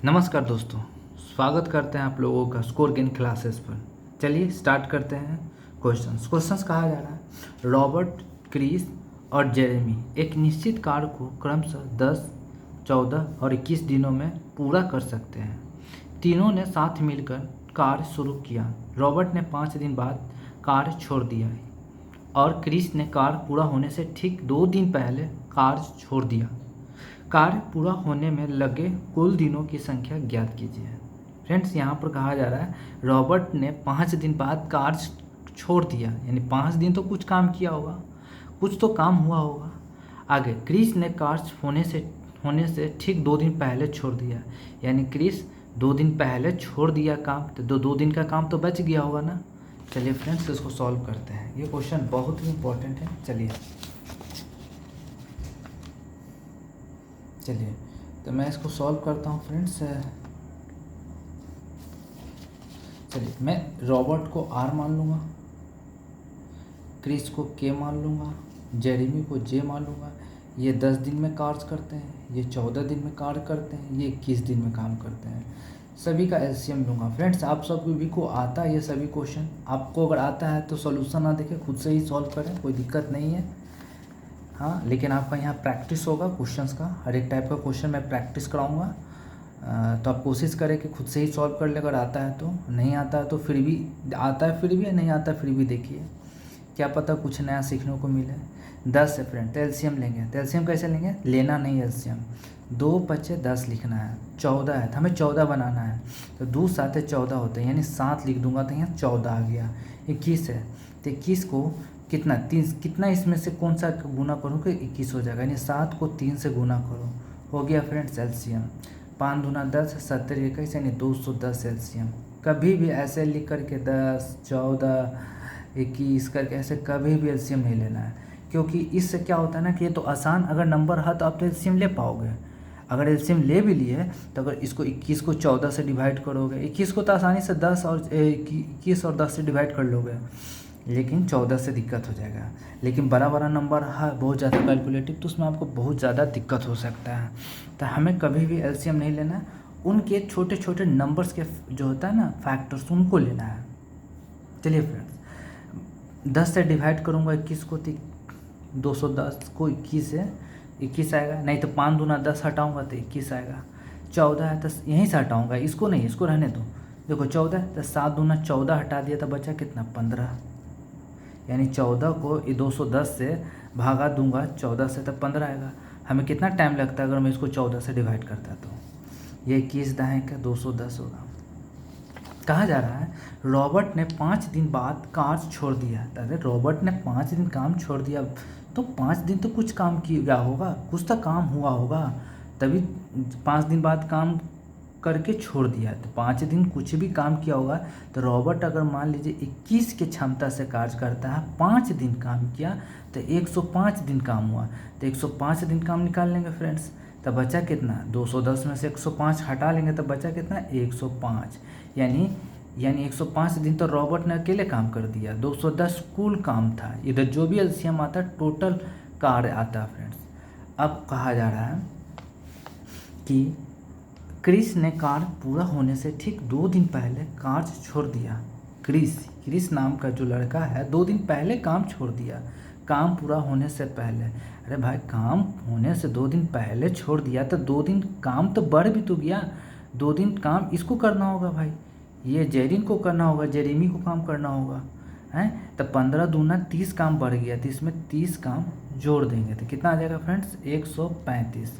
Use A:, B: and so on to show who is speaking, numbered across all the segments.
A: नमस्कार दोस्तों, स्वागत करते हैं आप लोगों का स्कोर गेन क्लासेस पर। चलिए स्टार्ट करते हैं। क्वेश्चंस कहा जा रहा है, रॉबर्ट, क्रिस और जेरेमी एक निश्चित कार्य को क्रमशः 10, 14 और 21 दिनों में पूरा कर सकते हैं। तीनों ने साथ मिलकर कार्य शुरू किया। रॉबर्ट ने 5 दिन बाद कार्य छोड़ दिया और क्रिस ने कार्य पूरा होने से ठीक 2 दिन पहले कार्य छोड़ दिया। कार्य पूरा होने में लगे कुल दिनों की संख्या ज्ञात कीजिए। फ्रेंड्स, यहाँ पर कहा जा रहा है रॉबर्ट ने 5 दिन बाद कार्य छोड़ दिया, यानी 5 दिन तो कुछ काम किया होगा, कुछ तो काम हुआ होगा। आगे, क्रिस ने कार्य होने से ठीक 2 दिन पहले छोड़ दिया, यानी क्रिस 2 दिन पहले छोड़ दिया काम, तो 2 दिन का काम तो बच गया होगा ना। चलिए फ्रेंड्स, इसको सॉल्व करते हैं। ये क्वेश्चन बहुत ही इंपॉर्टेंट है। चलिए तो मैं इसको सॉल्व करता हूँ फ्रेंड्स। चलिए, मैं रॉबर्ट को आर मान लूँगा, क्रिस को के मान लूँगा, जेरेमी को जे मान लूँगा। ये 10 दिन में कार्य करते हैं, ये 14 दिन में कार्य करते हैं, ये 21 दिन में काम करते हैं। सभी का एलसीएम लूँगा। फ्रेंड्स, आप सभी को आता है ये सभी क्वेश्चन। आपको अगर आता है तो सॉल्यूशन ना देखें, खुद से ही सॉल्व करें, कोई दिक्कत नहीं है। हाँ, लेकिन आपका यहाँ प्रैक्टिस होगा क्वेश्चंस का। हर एक टाइप का क्वेश्चन मैं प्रैक्टिस कराऊंगा, तो आप कोशिश करें कि खुद से ही सॉल्व कर ले। अगर आता है तो, नहीं आता है तो फिर भी, आता है फिर भी, नहीं आता फिर भी देखिए, क्या पता कुछ नया सीखने को मिले। 10 है फ्रेंड, तो एलसीएम लेंगे। तो एलसीएम कैसे लेंगे, लेना नहीं एलसीएम, 2 पचे 10 लिखना है। 14 है तो हमें 14 बनाना है, तो 2 7 14 होते हैं, यानी 7 लिख दूंगा तो यहाँ 14 आ गया। 21 है तो 21 को कितना इसमें से कौन सा गुना करूँ कि 21 हो जाएगा, यानी 7 को 3 से गुना करो, हो गया फ्रेंड्स एलसीएम। 5 दूना 10, 70 21, यानी 210 एलसीएम। कभी भी ऐसे लिख करके 10, 14, 21 करके ऐसे कभी भी एलसीएम नहीं लेना है, क्योंकि इससे क्या होता है ना कि ये तो आसान, अगर नंबर है तो आप तो एलसीएम ले पाओगे। अगर एलसीएम ले भी लिए तो अगर इसको 21 को 14 से डिवाइड करोगे, 21 को तो आसानी से 10 और 21 और 10 से डिवाइड कर लोगे, लेकिन 14 से दिक्कत हो जाएगा। लेकिन बड़ा नंबर है, बहुत ज़्यादा कैलकुलेटिव, तो उसमें आपको बहुत ज़्यादा दिक्कत हो सकता है। तो हमें कभी भी एलसीएम नहीं लेना है, उनके छोटे छोटे नंबर्स के जो होता है ना फैक्टर्स, उनको लेना है। चलिए फ्रेंड्स, 10 से डिवाइड करूँगा 21 को, तो 210 को 21 से 21 आएगा, नहीं तो 5 दूना 10 हटाऊँगा तो 21 आएगा। 14 है तो यहीं से हटाऊँगा, इसको नहीं, इसको रहने दो। देखो 14 है तो 7 दूना 14 हटा दिया तो बचा कितना, 15, यानी 14 को 210 से भागा दूंगा 14 से तो 15 आएगा। हमें कितना टाइम लगता है अगर मैं इसको 14 से डिवाइड करता, तो ये 21 दाएँ का 210 होगा। कहा जा रहा है रॉबर्ट ने 5 दिन बाद कार्य छोड़ दिया। अरे रॉबर्ट ने 5 दिन काम छोड़ दिया, तो 5 दिन तो कुछ काम किया होगा, कुछ तो काम हुआ होगा, तभी 5 दिन बाद काम करके छोड़ दिया। तो 5 दिन कुछ भी काम किया होगा। तो रॉबर्ट अगर मान लीजिए 21 की क्षमता से कार्य करता है, 5 दिन काम किया, तो 105 दिन काम हुआ। तो 105 दिन काम निकाल लेंगे फ्रेंड्स, तो बचा कितना, 210 में से 105 हटा लेंगे तो बचा कितना, 105। यानी 105 दिन तो रॉबर्ट ने अकेले काम कर दिया, 210 कुल काम था। इधर जो भी एलसीएम आता है टोटल कार्य आता है फ्रेंड्स। अब कहा जा रहा है कि क्रिस ने कार्य पूरा होने से ठीक 2 दिन पहले कार्य छोड़ दिया। क्रिस नाम का जो लड़का है 2 दिन पहले काम छोड़ दिया, काम पूरा होने से पहले। अरे भाई, काम होने से 2 दिन पहले छोड़ दिया तो 2 दिन काम तो बढ़ भी तो गया। 2 दिन काम इसको करना होगा भाई, ये जेरिन को करना होगा, जेरेमी को काम करना होगा, हैं। तो 15 दूना 30 काम बढ़ गया, तो इसमें 30 काम जोड़ देंगे तो कितना आ जाएगा फ्रेंड्स, 135।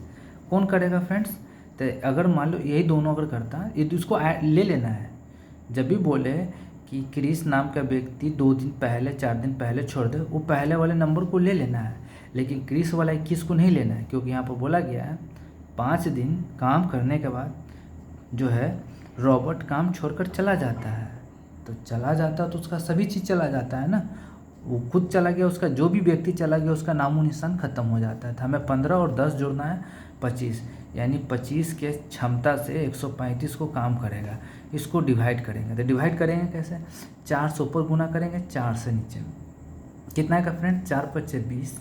A: कौन करेगा फ्रेंड्स, तो अगर मान लो यही दोनों अगर करता है, ये तो इसको ले लेना है। जब भी बोले कि क्रिस नाम का व्यक्ति 2 दिन पहले 4 दिन पहले छोड़ दे, वो पहले वाले नंबर को ले लेना है, लेकिन क्रिस वाला 21 को नहीं लेना है, क्योंकि यहाँ पर बोला गया है 5 दिन काम करने के बाद जो है रॉबर्ट काम छोड़कर चला जाता है। तो चला जाता तो उसका सभी चीज़ चला जाता है ना, वो खुद चला गया, उसका जो भी व्यक्ति चला गया उसका नामो निशान खत्म हो जाता है। तो हमें 15 और 10 जोड़ना है 25, यानी 25 के क्षमता से 135 को काम करेगा। इसको डिवाइड करेंगे, तो डिवाइड करेंगे कैसे, 4 से ऊपर गुना करेंगे, 4 से नीचे। कितना है का फ्रेंड, 4 पच्चे 20,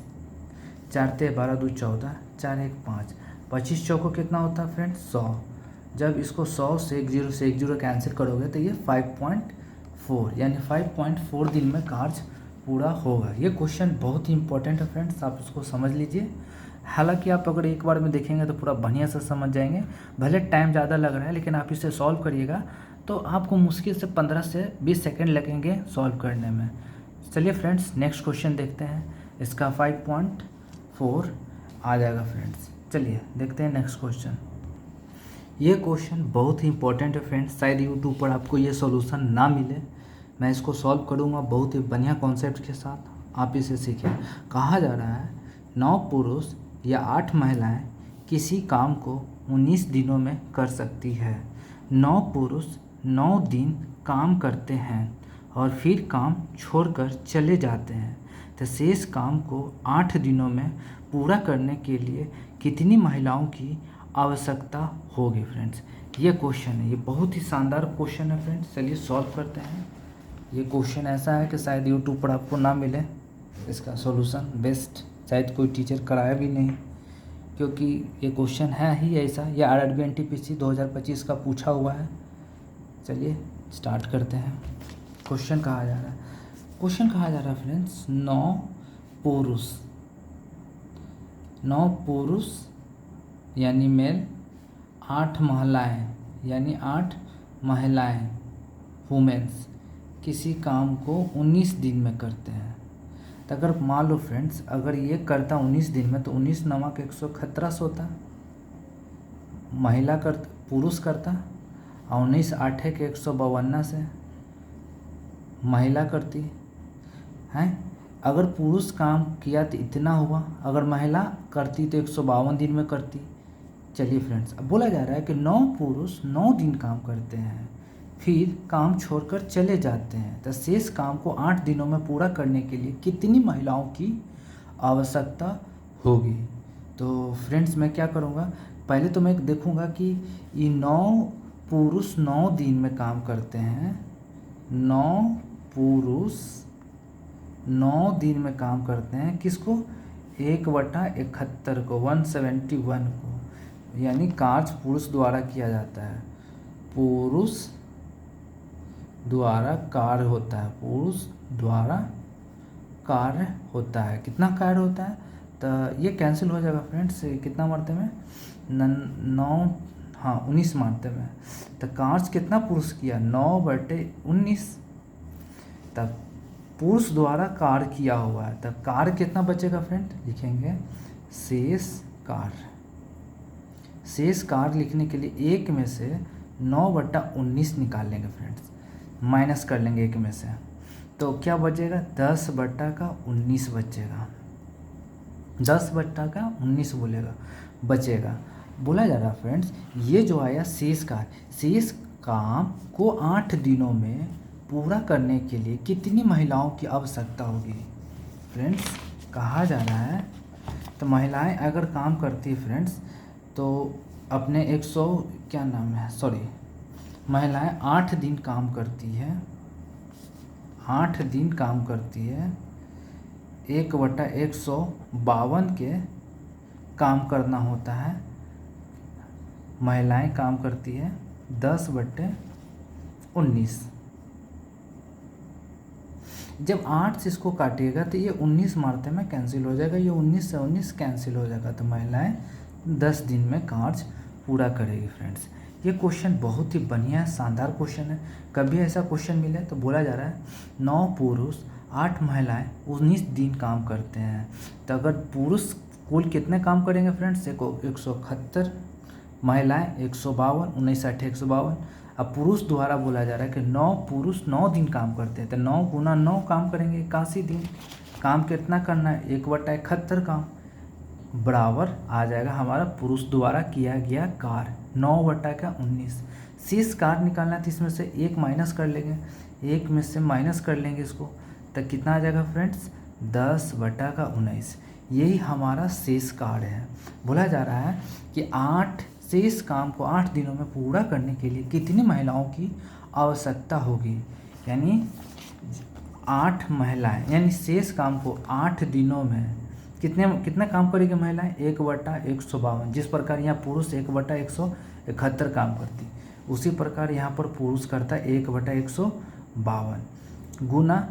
A: 4 ते 12 2 14, 4 1 5, 25 चौको कितना होता है फ्रेंड, 100। जब इसको 100 से एक जीरो कैंसिल करोगे तो ये 5.4 यानी 5.4 दिन में कार्य पूरा होगा। ये क्वेश्चन बहुत ही इंपॉर्टेंट है फ्रेंड्स, आप इसको समझ लीजिए। हालांकि आप अगर एक बार में देखेंगे तो पूरा बढ़िया से समझ जाएंगे, भले टाइम ज़्यादा लग रहा है लेकिन आप इसे सॉल्व करिएगा तो आपको मुश्किल से 15 से 20 सेकेंड लगेंगे सॉल्व करने में। चलिए फ्रेंड्स नेक्स्ट क्वेश्चन देखते हैं, इसका 5.4 आ जाएगा फ्रेंड्स। चलिए देखते हैं नेक्स्ट क्वेश्चन। ये क्वेश्चन बहुत ही इंपॉर्टेंट है फ्रेंड्स, शायद यूट्यूब पर आपको ये सॉल्यूशन ना मिले, मैं इसको सॉल्व करूँगा बहुत ही बढ़िया कॉन्सेप्ट के साथ, आप इसे सीखें। कहा जा रहा है 9 पुरुष या 8 महिलाएं किसी काम को 19 दिनों में कर सकती है। 9 पुरुष 9 दिन काम करते हैं और फिर काम छोड़कर चले जाते हैं, तो शेष काम को 8 दिनों में पूरा करने के लिए कितनी महिलाओं की आवश्यकता होगी फ्रेंड्स। ये क्वेश्चन है, ये बहुत ही शानदार क्वेश्चन है फ्रेंड्स। चलिए सॉल्व करते हैं। ये क्वेश्चन ऐसा है कि शायद यूट्यूब पर आपको ना मिले इसका सॉल्यूशन, बेस्ट शायद कोई टीचर कराया भी नहीं, क्योंकि ये क्वेश्चन है ही ऐसा, ये RRB-NTPC 2025 का पूछा हुआ है। चलिए स्टार्ट करते हैं। क्वेश्चन कहा जा रहा है, फ्रेंड्स 9 पुरुष यानी मेल, 8 महिलाएं यानी 8 महिलाएं वुमेन्स किसी काम को 19 दिन में करते हैं। तो अगर मान लो फ्रेंड्स अगर ये करता 19 दिन में तो 19 नमक 117 होता, पुरुष करता, और 19 8 के 152 से महिला करती हैं। अगर पुरुष काम किया तो इतना हुआ, अगर महिला करती तो 152 दिन में करती। चलिए फ्रेंड्स, अब बोला जा रहा है कि 9 पुरुष 9 दिन काम करते हैं फिर काम छोड़कर चले जाते हैं, तो शेष काम को 8 दिनों में पूरा करने के लिए कितनी महिलाओं की आवश्यकता होगी। तो फ्रेंड्स मैं क्या करूँगा, पहले तो मैं देखूँगा कि ये 9 पुरुष 9 दिन में काम करते हैं, 9 पुरुष 9 दिन में काम करते हैं, किसको 1/71 को 171 को, यानी कार्य पुरुष द्वारा किया जाता है, पुरुष द्वारा कार्य होता है, पुरुष द्वारा कार्य होता है। कितना कार्य होता है, तो ये कैंसिल हो जाएगा फ्रेंड्स, कितना मारते में 19 मारते में, तो कार्य कितना पुरुष किया 9/19, तब पुरुष द्वारा कार्य किया हुआ है, तब कार्य कितना बचेगा फ्रेंड, लिखेंगे शेष कार्य लिखने के लिए 1 में से 9/19 निकाल लेंगे फ्रेंड्स, माइनस कर लेंगे 1 में से, तो क्या बचेगा 10/19 बचेगा, 10/19 बचेगा। बोला जा रहा फ्रेंड्स ये जो आया शेष काम को 8 दिनों में पूरा करने के लिए कितनी महिलाओं की आवश्यकता होगी। फ्रेंड्स कहा जा रहा है तो महिलाएं अगर काम करती है फ्रेंड्स तो अपने 100 महिलाएं 8 दिन काम करती है, 8 दिन काम करती है, 1/152 के काम करना होता है, महिलाएं काम करती है 10/19। जब 8 से इसको काटिएगा तो ये 19 मारते में कैंसिल हो जाएगा, ये 19 से 19 कैंसिल हो जाएगा, तो महिलाएं 10 दिन में कार्य पूरा करेगी। फ्रेंड्स ये क्वेश्चन बहुत ही बढ़िया है, शानदार क्वेश्चन है, कभी ऐसा क्वेश्चन मिले तो बोला जा रहा है 9 पुरुष 8 महिलाएं 19 दिन काम करते हैं, तो अगर पुरुष कुल कितने काम करेंगे फ्रेंड्स, 171, महिलाएं 152, 19 8 152। अब पुरुष द्वारा बोला जा रहा है कि 9 पुरुष 9 दिन काम करते हैं, तो 9 गुना 9 काम करेंगे 81 दिन, काम कितना करना है 1/71 काम, बराबर आ जाएगा हमारा पुरुष द्वारा किया गया कार्य 9/19। शेष कार्य निकालना है तो इसमें से 1 माइनस कर लेंगे, 1 में से माइनस कर लेंगे इसको, तो कितना आ जाएगा फ्रेंड्स 10/19। यही हमारा शेष कार्य है। बोला जा रहा है कि 8 शेष काम को 8 दिनों में पूरा करने के लिए कितनी महिलाओं की आवश्यकता होगी, यानी 8 महिलाएं, यानी शेष काम को 8 दिनों में कितना काम करेगी महिलाएं 1/152, जिस प्रकार यहाँ पुरुष 1/1 71 काम करती। उसी प्रकार यहाँ पर पुरुष करता है 1/152 गुना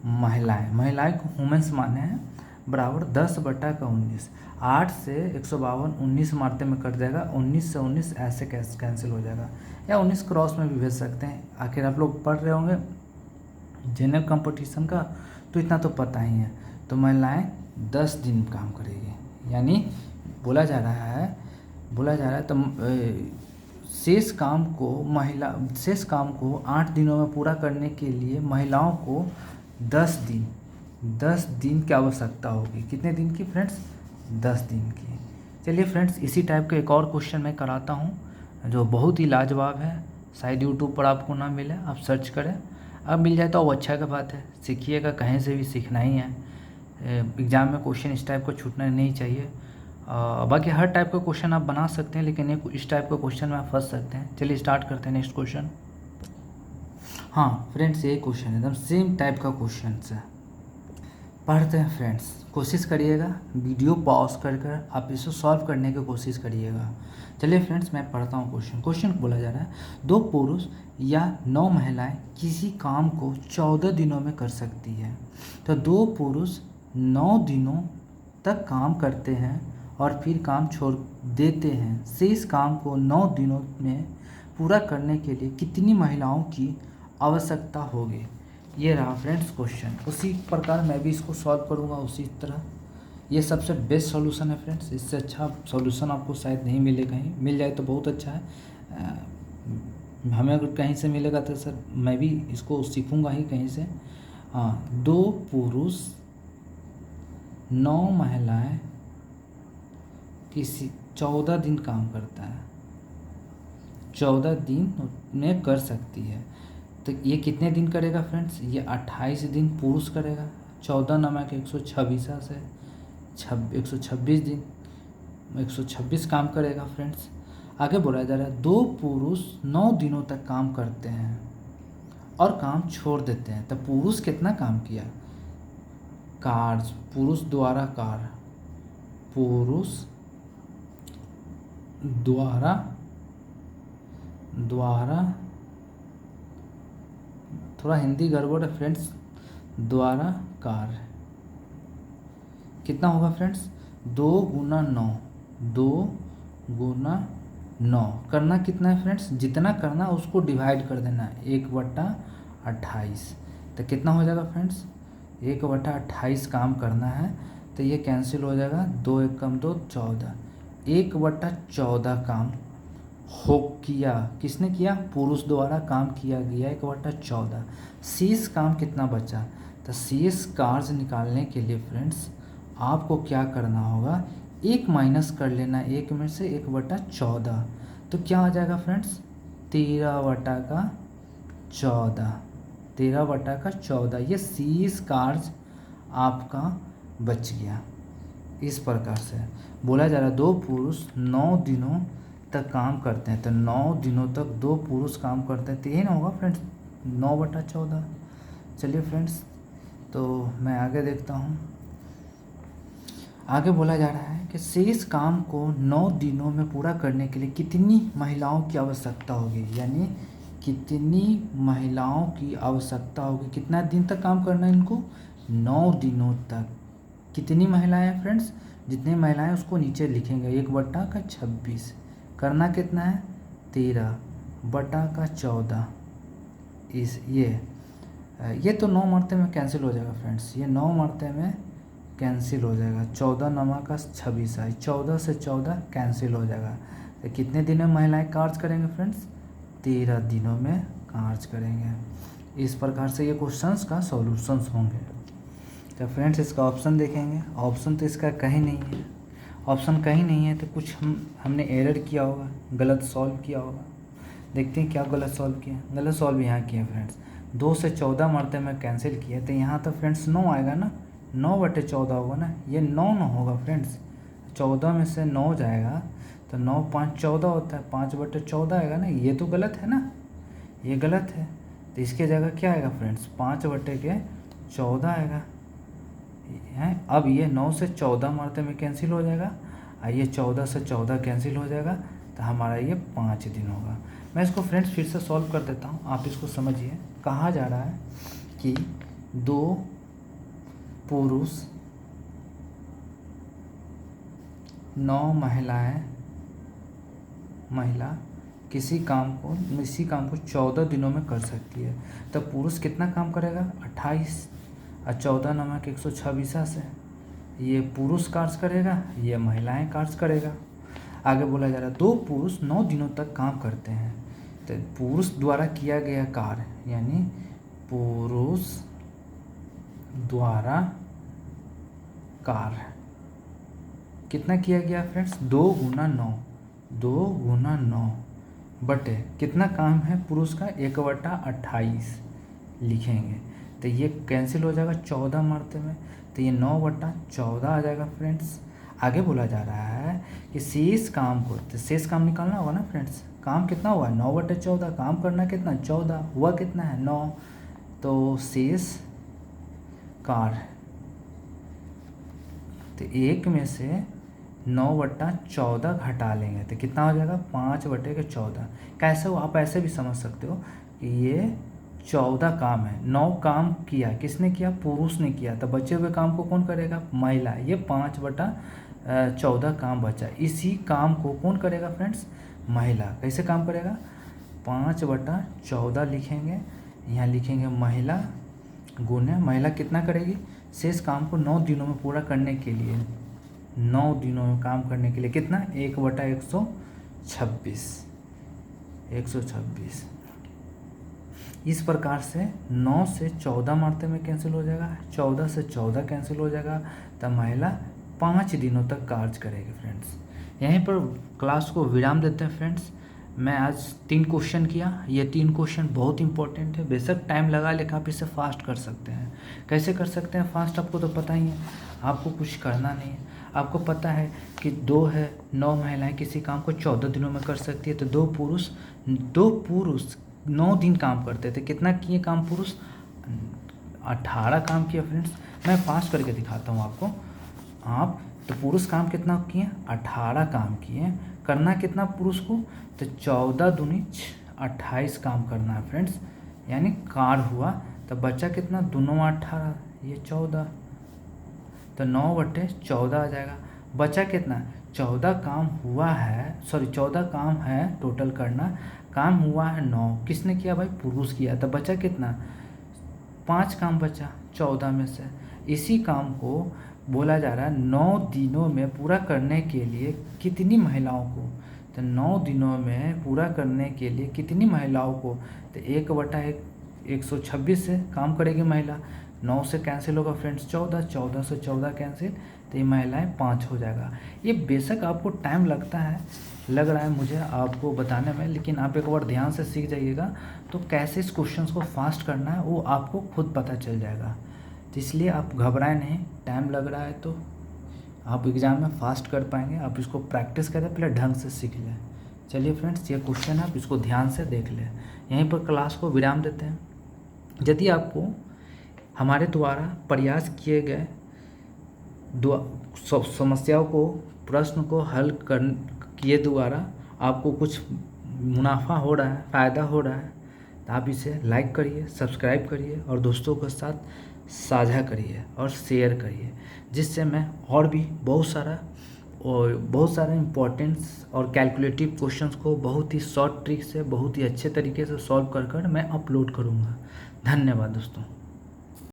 A: महिलाएं को वुमेन्स माने हैं बराबर 10/19। 8 से 152 19 मारते में कट जाएगा, 19 से 19 ऐसे कैंसिल हो जाएगा, या 19 क्रॉस में भी भेज सकते हैं। आखिर आप लोग पढ़ रहे होंगे जनरल कंपटीशन का, तो इतना तो पता ही है। तो महिलाएं 10 दिन काम करेगी, यानी बोला जा रहा है तो शेष काम को 8 दिनों में पूरा करने के लिए महिलाओं को 10 दिन की आवश्यकता होगी। कितने दिन की फ्रेंड्स? 10 दिन की। चलिए फ्रेंड्स, इसी टाइप का एक और क्वेश्चन मैं कराता हूँ जो बहुत ही लाजवाब है। शायद यूट्यूब पर आपको ना मिले, आप सर्च करें। अब मिल जाए तो अच्छा का बात है, सीखिएगा, कहीं से भी सीखना ही है। एग्ज़ाम में क्वेश्चन इस टाइप का छूटना नहीं चाहिए। बाकी हर टाइप का क्वेश्चन आप बना सकते हैं, लेकिन इस टाइप का क्वेश्चन में आप फंस सकते हैं। चलिए स्टार्ट करते हैं नेक्स्ट क्वेश्चन। हाँ फ्रेंड्स, ये क्वेश्चन एकदम सेम टाइप का क्वेश्चन है। पढ़ते हैं फ्रेंड्स, कोशिश करिएगा, वीडियो पॉज कर आप इसे सॉल्व करने की कोशिश करिएगा। चलिए फ्रेंड्स, मैं पढ़ता हूँ क्वेश्चन बोला जा रहा है 2 पुरुष या 9 महिलाएं किसी काम को 14 दिनों में कर सकती है। तो 2 पुरुष 9 दिनों तक काम करते हैं और फिर काम छोड़ देते हैं। शेष काम को 9 दिनों में पूरा करने के लिए कितनी महिलाओं की आवश्यकता होगी? ये रहा फ्रेंड्स क्वेश्चन। उसी प्रकार मैं भी इसको सॉल्व करूँगा उसी तरह। ये सबसे बेस्ट सॉल्यूशन है फ्रेंड्स, इससे अच्छा सॉल्यूशन आपको शायद नहीं मिले, कहीं मिल जाए तो बहुत अच्छा है। हमें अगर कहीं से मिलेगा तो सर मैं भी इसको सीखूँगा ही कहीं से। हाँ, 2 पुरुष 9 महिलाएं किसी 14 दिन काम करता है, 14 दिन में कर सकती है। तो ये कितने दिन करेगा फ्रेंड्स? ये 28 दिन पुरुष करेगा, 14 नमक 126 से 126 दिन 126 काम करेगा फ्रेंड्स। आगे बोला जा रहा है 2 पुरुष 9 दिनों तक काम करते हैं और काम छोड़ देते हैं। तो पुरुष कितना काम किया? कार्य, पुरुष द्वारा कार्य, पुरुष द्वारा थोड़ा हिंदी गड़बड़ है फ्रेंड्स, द्वारा कार्य कितना होगा फ्रेंड्स? 2 गुना 9 करना कितना है फ्रेंड्स? जितना करना उसको डिवाइड कर देना, 1/28। तो कितना हो जाएगा फ्रेंड्स? 1/28 काम करना है, तो ये कैंसिल हो जाएगा, 2 1 कम 2 14। 1/14 काम हो किया, किसने किया? पुरुष द्वारा काम किया गया 1/14। शेष काम कितना बचा? तो शेष कार्य निकालने के लिए फ्रेंड्स आपको क्या करना होगा? 1 माइनस कर लेना 1 में से 1/14। तो क्या आ जाएगा फ्रेंड्स? 13/14। ये शेष कार्य आपका बच गया। इस प्रकार से बोला जा रहा है 2 पुरुष 9 दिनों तक काम करते हैं। तो 9 दिनों तक 2 पुरुष काम करते हैं, तो यही ना होगा फ्रेंड्स 9/14। चलिए फ्रेंड्स, तो मैं आगे देखता हूँ। आगे बोला जा रहा है कि शेष काम को 9 दिनों में पूरा करने के लिए कितनी महिलाओं की आवश्यकता होगी, यानी कितनी महिलाओं की आवश्यकता होगी। कितना दिन तक काम करना है इनको? 9 दिनों तक। कितनी महिलाएं हैं फ्रेंड्स? जितनी महिलाएं उसको नीचे लिखेंगे, 1/26। करना कितना है? 13/14। ये तो 9 मरते में कैंसिल हो जाएगा फ्रेंड्स, ये 9 मरते में कैंसिल हो जाएगा। 14 9 का 26 है, 14 से 14 कैंसिल हो जाएगा। तो कितने दिन में महिलाएं कार्य करेंगे फ्रेंड्स? 13 दिनों में कार्य करेंगे। इस प्रकार से ये क्वेश्चंस का सॉल्यूशंस होंगे। तो फ्रेंड्स इसका ऑप्शन देखेंगे, ऑप्शन तो इसका कहीं नहीं है। ऑप्शन कहीं नहीं है तो कुछ हमने एरर किया होगा, गलत सॉल्व किया होगा। देखते हैं क्या गलत सॉल्व किया। गलत सॉल्व यहाँ किया फ्रेंड्स, 2 से 14 मरते में कैंसिल किया, तो यहाँ तो फ्रेंड्स 9 आएगा ना, 9/14 होगा ना। ये 9 न होगा फ्रेंड्स, 14 में से 9 जाएगा तो 9 5 14 होता है, 5/14 आएगा ना। ये तो गलत है ना, ये गलत है। तो इसके जगह क्या आएगा फ्रेंड्स? 5/14 आएगा है। अब ये 9 से 14 मरते में कैंसिल हो जाएगा, और ये 14 से 14 कैंसिल हो जाएगा, तो हमारा ये 5 दिन होगा। मैं इसको फ्रेंड्स फिर से सॉल्व कर देता हूँ, आप इसको समझिए। कहा जा रहा है कि 2 पुरुष 9 महिला किसी काम को 14 दिनों में कर सकती है। तो पुरुष कितना काम करेगा? 28 और 14 नमक 126 से ये पुरुष कार्य करेगा, ये महिलाएं कार्य करेगा। आगे बोला जा रहा है 2 पुरुष 9 दिनों तक काम करते हैं। तो पुरुष द्वारा किया गया कार्य, यानी पुरुष द्वारा कार्य कितना किया गया फ्रेंड्स? 2 गुना 9 बटे कितना काम है पुरुष का? 1/28 लिखेंगे। तो ये कैंसिल हो जाएगा 14 मारते में, तो ये 9/14 आ जाएगा फ्रेंड्स। आगे बोला जा रहा है कि शेष काम को, तो शेष काम निकालना होगा ना फ्रेंड्स। काम कितना हुआ? 9/14। काम करना कितना? 14। हुआ कितना है? 9। तो शेष कार्य, तो 1 में से 9/14 घटा लेंगे तो कितना हो जाएगा? 5/14। कैसे हो? आप ऐसे भी समझ सकते हो कि ये 14 काम है, 9 काम किया, किसने किया? पुरुष ने किया। तो बचे हुए काम को कौन करेगा? महिला। ये 5/14 काम बचा। इसी काम को कौन करेगा फ्रेंड्स? महिला। कैसे काम करेगा? 5/14 लिखेंगे, यहाँ लिखेंगे महिला गुने महिला कितना करेगी? शेष काम को 9 दिनों में पूरा करने के लिए, 9 दिनों में काम करने के लिए कितना? 1/126। इस प्रकार से 9 से 14 मारते में कैंसिल हो जाएगा, 14 से 14 कैंसिल हो जाएगा। तब महिला 5 दिनों तक कार्य करेगी फ्रेंड्स। यहीं पर क्लास को विराम देते हैं फ्रेंड्स। मैं आज 3 क्वेश्चन किया, ये 3 क्वेश्चन बहुत इंपॉर्टेंट है। बेशक टाइम लगा, लेकिन आप इसे फास्ट कर सकते हैं। कैसे कर सकते हैं फास्ट? आपको तो पता ही है, आपको कुछ करना नहीं है। आपको पता है कि 9 महिलाएं किसी काम को 14 दिनों में कर सकती है। तो 2 पुरुष 9 दिन काम करते थे। कितना किए काम पुरुष? 18 काम किया फ्रेंड्स। मैं फास्ट करके दिखाता हूँ आपको। तो पुरुष काम कितना किए? 18 काम किए। करना कितना पुरुष को? तो 14 दूनी 28 काम करना है फ्रेंड्स, यानी कार्य हुआ। तो बचा कितना? 2 9 18, ये 14। तो 9/14 आ जाएगा। बचा कितना? 14 काम हुआ है, 14 काम है टोटल करना। काम हुआ है 9, किसने किया भाई? पुरुष किया। तो बचा कितना? 5 काम बचा 14 में से। इसी काम को बोला जा रहा है 9 दिनों में पूरा करने के लिए कितनी महिलाओं को? तो 9 दिनों में पूरा करने के लिए कितनी महिलाओं को? तो 1/126 से काम करेगी महिला। 9 से कैंसिल होगा फ्रेंड्स 14, 14 से 14 कैंसिल, तो ये महिलाएं 5 हो जाएगा। ये बेशक आपको टाइम लग रहा है मुझे आपको बताने में, लेकिन आप एक बार ध्यान से सीख जाइएगा तो कैसे इस क्वेश्चन को फास्ट करना है वो आपको खुद पता चल जाएगा। तो इसलिए आप घबराएं नहीं, टाइम लग रहा है तो आप एग्ज़ाम में फास्ट कर पाएंगे। आप इसको प्रैक्टिस करें, पहले ढंग से सीख लें। चलिए फ्रेंड्स, ये क्वेश्चन है, आप इसको ध्यान से देख लें। यहीं पर क्लास को विराम देते हैं। यदि आपको हमारे द्वारा प्रयास किए गए समस्याओं को, प्रश्न को हल किए द्वारा आपको कुछ मुनाफा हो रहा है, फ़ायदा हो रहा है, तो आप इसे लाइक करिए, सब्सक्राइब करिए और दोस्तों के साथ साझा करिए और शेयर करिए, जिससे मैं और भी बहुत सारा इम्पोर्टेंस और कैलकुलेटिव क्वेश्चंस को बहुत ही शॉर्ट ट्रिक से, बहुत ही अच्छे तरीके से सॉल्व कर मैं अपलोड करूँगा। धन्यवाद दोस्तों।